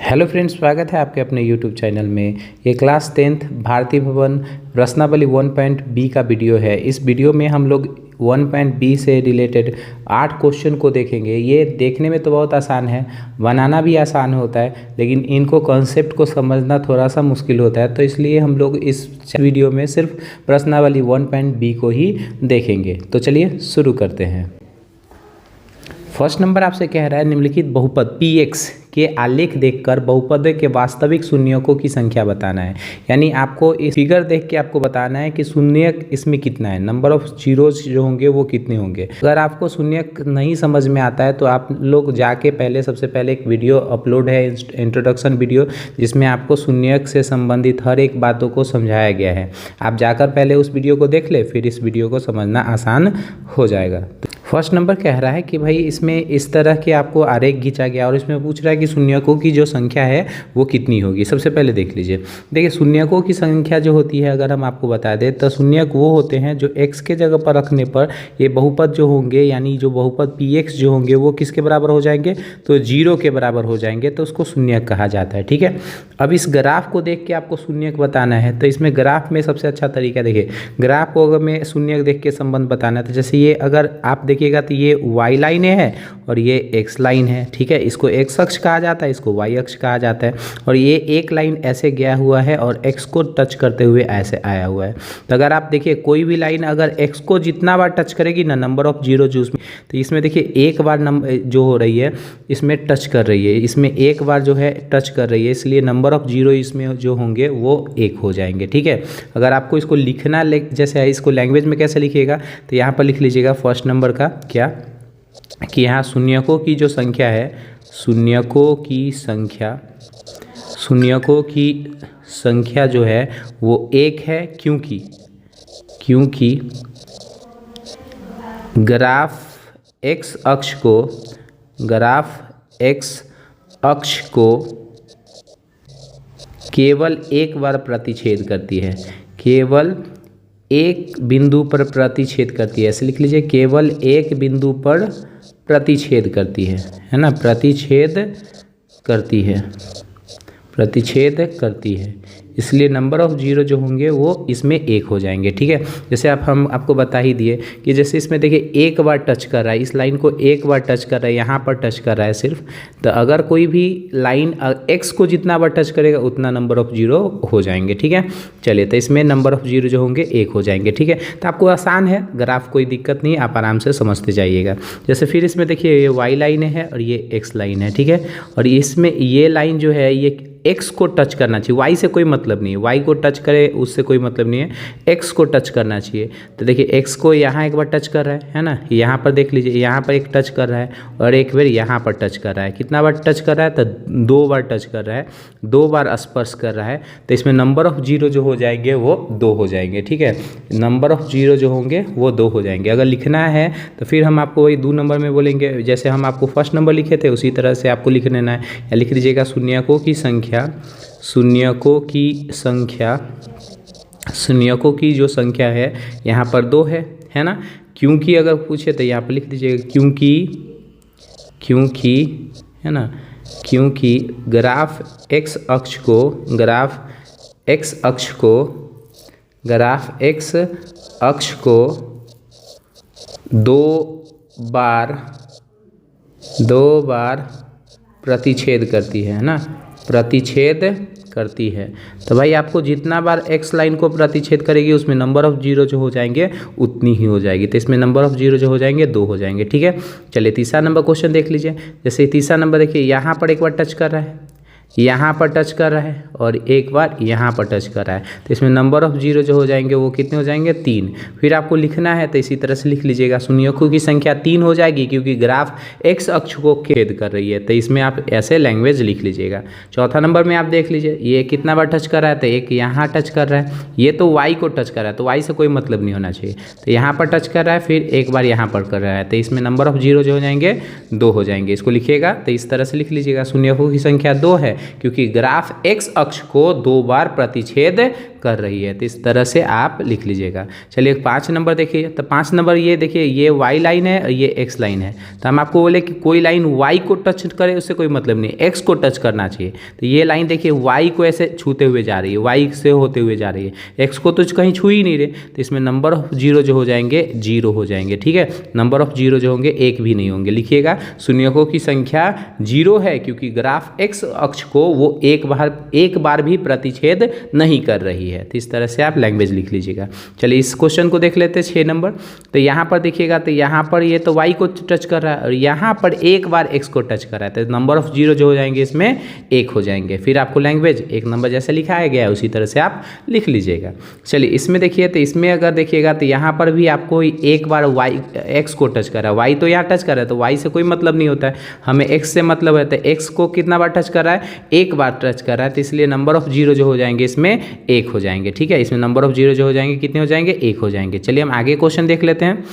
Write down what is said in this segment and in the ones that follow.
Hello friends, स्वागत है आपके अपने यूट्यूब चैनल में। ये क्लास 10th भारतीय भवन प्रश्नावली 1.b का वीडियो है। इस वीडियो में हम लोग 1.b से रिलेटेड 8 क्वेश्चन को देखेंगे। ये देखने में तो बहुत आसान है, बनाना भी आसान होता है, लेकिन इनको कॉन्सेप्ट को समझना थोड़ा सा मुश्किल होता है। तो इसलिए हम लोग इस वीडियो में सिर्फ प्रश्नावली 1.b को ही देखेंगे। तो चलिए शुरू करते हैं। फर्स्ट नंबर आपसे कह रहा है निम्नलिखित बहुपद px के आलेख देखकर बहुपद के वास्तविक शून्यकों की संख्या बताना है। यानी आपको इस फिगर देख के आपको बताना है कि शून्यक इसमें कितना है, नंबर ऑफ जीरोज जो होंगे वो कितने होंगे। अगर आपको शून्यक नहीं समझ में आता है तो आप लोग जाके सबसे पहले एक वीडियो अपलोड है, इंट्रोडक्शन वीडियो, जिसमें आपको शून्यक से संबंधित हर एक बातों को समझाया गया है। आप जाकर पहले उस वीडियो को देख ले, फिर इस वीडियो को समझना आसान हो जाएगा। फर्स्ट नंबर कह रहा है कि भाई इसमें इस तरह के आपको आरेख खींचा गया और इसमें पूछ रहा है कि शून्यकों की जो संख्या है वो कितनी होगी। सबसे पहले देख लीजिए, देखिए शून्यकों की संख्या जो होती है, अगर हम आपको बता दें तो शून्यक वो होते हैं जो x के जगह पर रखने पर ये बहुपद जो होंगे, यानी जो बहुपद px जो होंगे वो किसके बराबर हो जाएंगे, तो 0 के बराबर हो जाएंगे, तो उसको शून्यक कहा जाता है। ठीक है, अब इस ग्राफ को देख के आपको शून्यक बताना है। तो इसमें ग्राफ में सबसे अच्छा तरीका, देखिए ग्राफ को अगर मैं शून्यक देख के संबंध बताना है तो जैसे ये अगर आप देखिएगा तो ये y लाइन है और ये x लाइन है। ठीक है, इसको x अक्ष कहा जाता है, इसको y अक्ष कहा जाता है। और ये एक लाइन ऐसे गया हुआ है और x को टच करते हुए ऐसे आया हुआ है। तो अगर आप देखिए कोई भी लाइन अगर x को जितना बार टच करेगी ना, नंबर ऑफ जीरो जो उसमें, तो इसमें देखिए एक बार नंबर जो हो रही है इसमें टच कर रही है, इसमें एक बार जो है टच कर रही है, इसलिए नंबर ऑफ जीरो इसमें जो होंगे वो 1 हो जाएंगे। ठीक है, अगर आपको इसको लिखना जैसे है, इसको लैंग्वेज में कैसे लिखिएगा तो यहाँ पर लिख लीजिएगा फर्स्ट नंबर का क्या, कि यहाँ शून्यकों की जो संख्या है, शून्यकों की संख्या जो है वो 1 है, क्योंकि ग्राफ x अक्ष को केवल एक बार प्रतिच्छेद करती है, केवल एक बिंदु पर प्रतिच्छेद करती है। ऐसे लिख लीजिए, केवल एक बिंदु पर प्रतिच्छेद करती है ना, प्रतिच्छेद करती है, इसलिए नंबर ऑफ जीरो जो होंगे वो इसमें 1 हो जाएंगे। ठीक है, जैसे हम आपको बता ही दिए कि जैसे इसमें देखिए एक बार टच कर रहा है, इस लाइन को एक बार टच कर रहा है, यहाँ पर टच कर रहा है सिर्फ। तो अगर कोई भी लाइन x को जितना बार टच करेगा उतना नंबर ऑफ जीरो हो जाएंगे। ठीक है, चलिए तो इसमें नंबर ऑफ जीरो जो होंगे 1 हो जाएंगे। ठीक है, तो आपको आसान है, ग्राफ कोई दिक्कत नहीं, आप आराम से समझते जाइएगा। जैसे फिर इसमें देखिए ये y लाइन है और ये x लाइन है। ठीक है, और इसमें ये लाइन जो है ये x को टच करना चाहिए, y से कोई मतलब नहीं है, y को टच करे उससे कोई मतलब नहीं है, x को टच करना चाहिए। तो देखिए x को यहाँ एक बार टच कर रहा है ना, यहाँ पर देख लीजिए, यहाँ पर एक टच कर रहा है और एक बार यहाँ पर टच कर रहा है। कितना बार टच कर रहा है, तो 2 बार टच कर रहा है, 2 बार स्पर्श कर रहा है। तो इसमें नंबर ऑफ जीरो जो हो जाएंगे वो 2 हो जाएंगे। ठीक है, नंबर ऑफ जीरो जो होंगे वो 2 हो जाएंगे। अगर लिखना है तो फिर हम आपको वही 2 नंबर में बोलेंगे, जैसे हम आपको फर्स्ट नंबर लिखे थे उसी तरह से आपको लिख लेना है, या लिख लीजिएगा शून्यकों की जो संख्या है यहाँ पर 2 है ना। क्योंकि अगर पूछे तो यहाँ पर लिख दीजिएगा क्योंकि है ना, क्योंकि ग्राफ x अक्ष को 2 बार प्रतिच्छेद करती है ना, प्रतिच्छेद करती है। तो भाई आपको जितना बार x लाइन को प्रतिच्छेद करेगी उसमें नंबर ऑफ जीरो जो हो जाएंगे उतनी ही हो जाएगी। तो इसमें नंबर ऑफ जीरो जो हो जाएंगे 2 हो जाएंगे। ठीक है, चलिए तीसरा नंबर क्वेश्चन देख लीजिए। जैसे तीसरा नंबर देखिए, यहाँ पर एक बार टच कर रहा है, यहाँ पर टच कर रहा है और एक बार यहाँ पर टच कर रहा है। तो इसमें नंबर ऑफ जीरो जो हो जाएंगे वो कितने हो जाएंगे, 3। फिर आपको लिखना है तो इसी तरह से लिख लीजिएगा, शून्यकों की संख्या 3 हो जाएगी क्योंकि ग्राफ x अक्ष को छेद कर रही है। तो इसमें आप ऐसे लैंग्वेज लिख लीजिएगा। चौथा नंबर में आप देख लीजिए, ये कितना बार टच कर रहा है, तो एक यहाँ टच कर रहा है, ये तो y को टच कर रहा है, तो y से कोई मतलब नहीं होना चाहिए। तो यहाँ पर टच कर रहा है, फिर एक बार यहाँ पर कर रहा है, तो इसमें नंबर ऑफ जीरो जो हो जाएंगे 2 हो जाएंगे। इसको लिखिएगा तो इस तरह से लिख लीजिएगा, शून्यकों की संख्या 2 है क्योंकि ग्राफ एक्स अक्ष को 2 बार प्रतिच्छेद कर रही है। तो इस तरह से आप लिख लीजिएगा। चलिए 5 नंबर देखिए, तो 5 नंबर ये देखिए, ये वाई लाइन है और ये एक्स लाइन है। तो हम आपको बोले कि कोई लाइन वाई को टच करे, उससे कोई मतलब नहीं, एक्स को टच करना चाहिए। तो ये लाइन देखिए वाई को ऐसे छूते हुए जा रही है, वाई से होते हुए जा रही है, एक्स को तो कहीं छू ही नहीं रहे। तो इसमें नंबर ऑफ जीरो जो हो जाएंगे 0 हो जाएंगे। ठीक है, नंबर ऑफ जीरो जो होंगे 1 भी नहीं होंगे। लिखिएगा शून्यकों की संख्या 0 है क्योंकि ग्राफ एक्स अक्ष को वो एक बार भी प्रतिच्छेद नहीं कर रही है। तो इस तरह से आप लैंग्वेज लिख लीजिएगा। चलिए इस क्वेश्चन को देख लेते हैं 6 नंबर। तो यहाँ पर देखिएगा, तो यहाँ पर ये तो वाई को टच कर रहा है और यहाँ पर एक बार एक्स को टच कर रहा है। तो नंबर ऑफ जीरो जो हो जाएंगे इसमें 1 हो जाएंगे। फिर आपको लैंग्वेज 1 नंबर जैसे लिखाया गया है उसी तरह से आप लिख लीजिएगा। चलिए इसमें देखिए, तो इसमें अगर देखिएगा तो यहाँ पर भी आपको एक बार वाई एक्स को टच कर रहा है, वाई तो यहाँ टच कर रहा है, तो वाई से कोई मतलब नहीं होता है, हमें एक्स से मतलब है। तो एक्स को कितना बार टच कर रहा है, 1 बार टच कर रहा है। तो इसलिए नंबर ऑफ जीरो जो हो जाएंगे इसमें 1 हो जाएंगे। ठीक है, इसमें नंबर ऑफ जीरो जो हो जाएंगे कितने हो जाएंगे, 1 हो जाएंगे। चलिए हम आगे क्वेश्चन देख लेते हैं।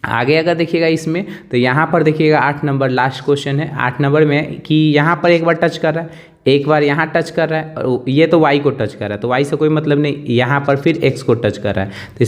आगे अगर देखिएगा इसमें, तो यहाँ पर देखिएगा 8 नंबर लास्ट क्वेश्चन है। 8 नंबर में कि यहाँ पर एक बार टच कर रहा है, एक बार यहाँ टच कर रहा है और ये तो वाई को टच कर रहा है, तो वाई से कोई मतलब नहीं, यहाँ पर फिर एक्स को टच कर रहा है। तो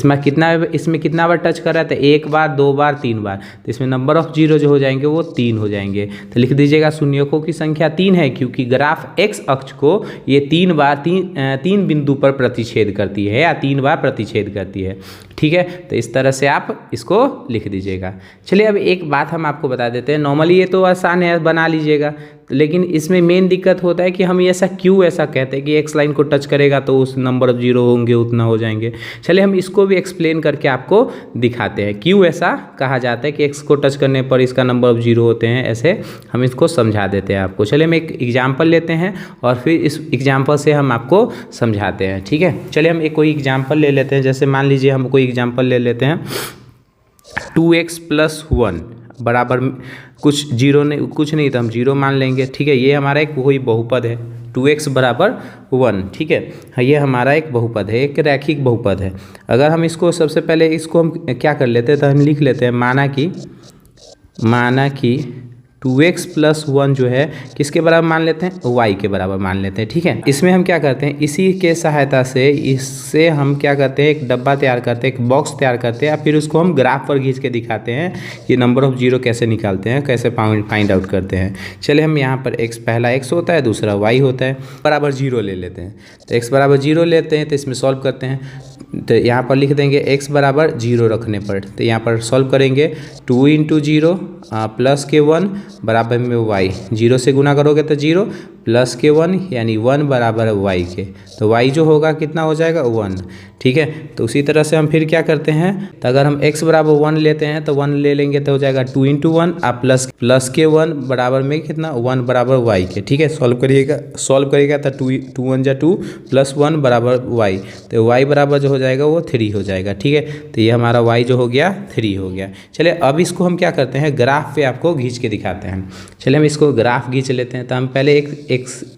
इसमें कितना बार टच कर रहा है, तो 1 बार 2 बार 3 बार। तो इसमें नंबर ऑफ जीरो जो हो जाएंगे वो 3 हो जाएंगे। तो लिख दीजिएगा शून्यकों की संख्या 3 है क्योंकि ग्राफ एक्स अक्ष को ये 3 बिंदु पर प्रतिच्छेद करती है या 3 बार प्रतिच्छेद करती है। ठीक है, तो इस तरह से आप इसको लिख दीजिएगा। चलिए अब एक बात हम आपको बता देते हैं। नॉर्मली ये तो आसान है, बना लीजिएगा, लेकिन इसमें मेन दिक्कत होता है कि हम ऐसा क्यों ऐसा कहते हैं कि एक्स लाइन को टच करेगा तो उस नंबर ऑफ जीरो होंगे उतना हो जाएंगे। चलिए हम इसको भी एक्सप्लेन करके आपको दिखाते हैं क्यों ऐसा कहा जाता है कि एक्स को टच करने पर इसका नंबर ऑफ जीरो होते हैं। ऐसे हम इसको समझा देते हैं आपको। चलिए हम एक एग्जाम्पल लेते हैं और फिर इस एग्जाम्पल से हम आपको समझाते हैं। ठीक है, चलिए हम एक कोई एग्जाम्पल ले लेते हैं। जैसे मान लीजिए हम कोई एग्जाम्पल ले लेते हैं, 2x + 1 बराबर कुछ जीरो नहीं, कुछ नहीं तो हम जीरो मान लेंगे। ठीक है, ये हमारा एक वही बहुपद है, 2x = 1। ठीक है, ये हमारा एक बहुपद है, एक रैखिक बहुपद है। अगर हम इसको सबसे पहले इसको हम क्या कर लेते हैं, तो हम लिख लेते हैं माना कि 2x + 1 जो है किसके बराबर मान लेते हैं, y के बराबर मान लेते हैं। ठीक है, इसमें हम क्या करते हैं, इसी के सहायता से इससे हम क्या करते हैं, एक डब्बा तैयार करते हैं, एक बॉक्स तैयार करते हैं, फिर उसको हम ग्राफ पर खींच के दिखाते हैं कि नंबर ऑफ जीरो कैसे निकालते हैं, कैसे फाइंड आउट करते हैं। चलिए हम यहाँ पर पहला x होता है, दूसरा y होता है, बराबर 0 ले लेते हैं। तो x बराबर 0 लेते हैं तो इसमें सॉल्व करते हैं। तो यहाँ पर लिख देंगे x बराबर 0 रखने पर, तो यहाँ पर सॉल्व करेंगे 2 × 0 + के 1 बराबर में y, 0 से गुना करोगे तो 0 + के 1 यानी 1 बराबर y के। तो y जो होगा कितना हो जाएगा, 1। ठीक है, तो उसी तरह से हम फिर क्या करते हैं, तो अगर हम x बराबर 1 लेते हैं तो 1 ले लेंगे तो हो जाएगा 2 × 1 प्लस के 1 बराबर में कितना, 1 बराबर y के। ठीक है, सॉल्व करिएगा तो 2 × 1 = 2 + 1 बराबर y, तो y बराबर जो हो जाएगा वो 3 हो जाएगा। ठीक है, तो ये हमारा y जो हो गया 3 हो गया। चलिए अब इसको हम क्या करते हैं, ग्राफ पे आपको खींच के दिखाते हैं। चलिए हम इसको ग्राफ खींच लेते हैं। तो हम पहले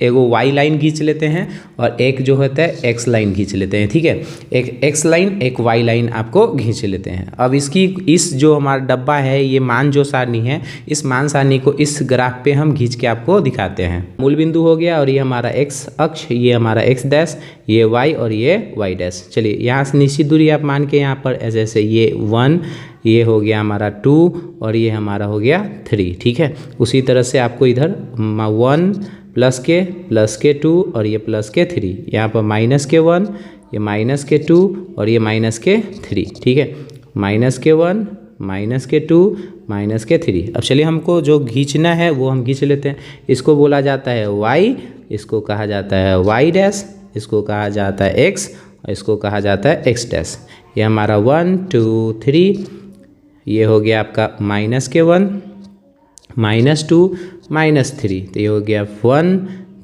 एगो y लाइन खींच लेते हैं और एक जो होता है x लाइन खींच लेते हैं। ठीक है, एक x लाइन एक y लाइन आपको खींच लेते हैं। अब इस जो हमारा डब्बा है, ये मान जो सारणी है, इस मान सारणी को इस ग्राफ पे हम खींच के आपको दिखाते हैं। मूल बिंदु हो गया और ये हमारा x अक्ष, ये हमारा x डैश, ये y और ये y डैश। चलिए यहाँ से निश्चित दूरी आप मान के यहाँ पर जैसे ये 1, ये हो गया हमारा 2 और ये हमारा हो गया 3। ठीक है, उसी तरह से आपको इधर 1 + के 2 और ये +3, यहाँ पर -1, ये -2 और ये -3। ठीक है, -1 -2 -3। अब चलिए हमको जो खींचना है वो हम खींच लेते हैं। इसको बोला जाता है y, इसको कहा जाता है y डैश, इसको कहा जाता है x और इसको कहा जाता है x डैश। ये हमारा 1 2 3, ये हो गया आपका -1 -2 -3, तो ये हो गया 1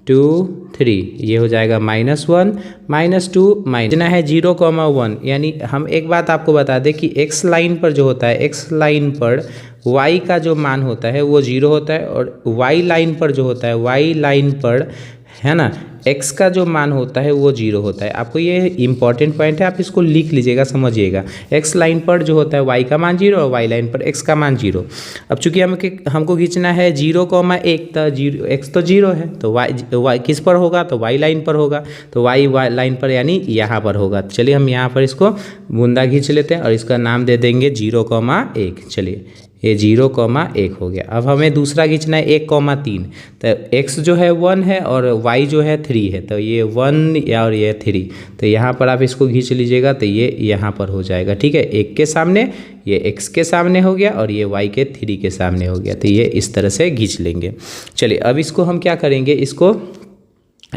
2 3, ये हो जाएगा -1 -2 इतना है 0, 1। यानी हम एक बात आपको बता दें कि x लाइन पर जो होता है, x लाइन पर y का जो मान होता है वो 0 होता है और y लाइन पर जो होता है, y लाइन पर है ना, x का जो मान होता है वो 0 होता है। आपको ये इंपॉर्टेंट पॉइंट है, आप इसको लिख लीजिएगा, समझिएगा। x लाइन पर जो होता है y का मान 0 और y लाइन पर x का मान 0। अब चूंकि हमको खींचना है 0,1, तो x तो 0 है, तो y किस पर होगा, तो y लाइन पर होगा, तो y लाइन पर यानी यहाँ पर होगा। चलिए हम यहाँ पर इसको बूंदा खींच लेते हैं और इसका नाम दे देंगे 0,1। चलिए ये 0,1 हो गया। अब हमें दूसरा खींचना है 1,3, तो x जो है 1 है और y जो है 3 है, तो ये 1 और ये 3, तो यहाँ पर आप इसको खींच लीजिएगा, तो ये यहाँ पर हो जाएगा। ठीक है, 1 के सामने, ये x के सामने हो गया और ये y के 3 के सामने हो गया, तो ये इस तरह से खींच लेंगे। चलिए अब इसको हम क्या करेंगे,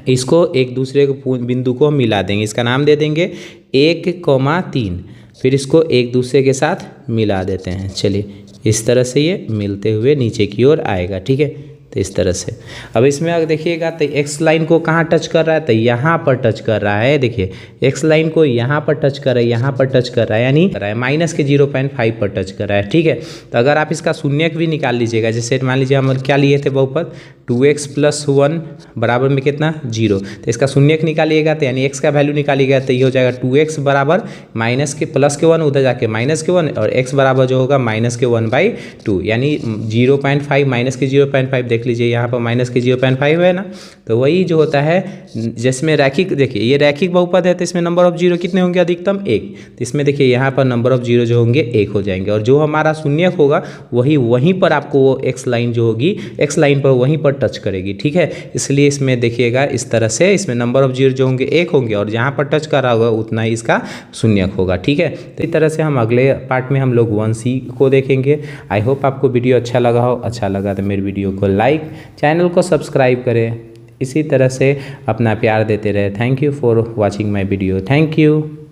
इसको एक दूसरे बिंदु को हम मिला देंगे, इसका नाम दे देंगे 1,3, फिर इसको एक दूसरे के साथ मिला देते हैं। चलिए इस तरह से ये मिलते हुए नीचे की ओर आएगा। ठीक है, तो इस तरह से। अब इसमें अगर देखिएगा तो x लाइन को कहाँ टच कर रहा है, तो यहाँ पर टच कर रहा है। देखिए x लाइन को यहाँ पर टच कर रहा है, यहाँ पर टच कर रहा है, यानी माइनस के 0.5 पर टच कर रहा है। ठीक है, तो अगर आप इसका शून्यक भी निकाल लीजिएगा, जैसे मान लीजिए हम क्या लिए थे बहुपद 2x + 1 बराबर में कितना 0, तो इसका शून्यक निकालिएगा, तो यानी x का वैल्यू निकालिएगा, तो ये हो जाएगा 2x बराबर माइनस के प्लस के 1, उधर जाके माइनस के 1, और x बराबर जो होगा माइनस के 1/2, यानी 0.5 माइनस के 0.5 देख लीजिए, यहाँ पर माइनस के 0.5 है ना, तो वही जो होता है जिसमें रैखिक, देखिए ये रैखिक बहुपद है, तो इसमें नंबर ऑफ जीरो कितने होंगे, अधिकतम 1, तो इसमें देखिए यहाँ पर नंबर ऑफ जीरो जो होंगे 1 हो जाएंगे, और जो हमारा शून्यक होगा वहीं पर आपको वो x लाइन जो होगी, x लाइन पर वहीं पर टच करेगी। ठीक है, इसलिए इसमें देखिएगा इस तरह से, इसमें नंबर ऑफ जीरो जो होंगे 1 होंगे, और जहाँ पर टच कर रहा होगा उतना ही इसका शून्यक होगा। ठीक है, तो इस तरह से हम अगले पार्ट में हम लोग 1C को देखेंगे। आई होप आपको वीडियो अच्छा लगा हो। अच्छा लगा तो मेरे वीडियो को लाइक, चैनल को सब्सक्राइब करें, इसी तरह से अपना प्यार देते रहे। Thank you for watching my video. Thank you.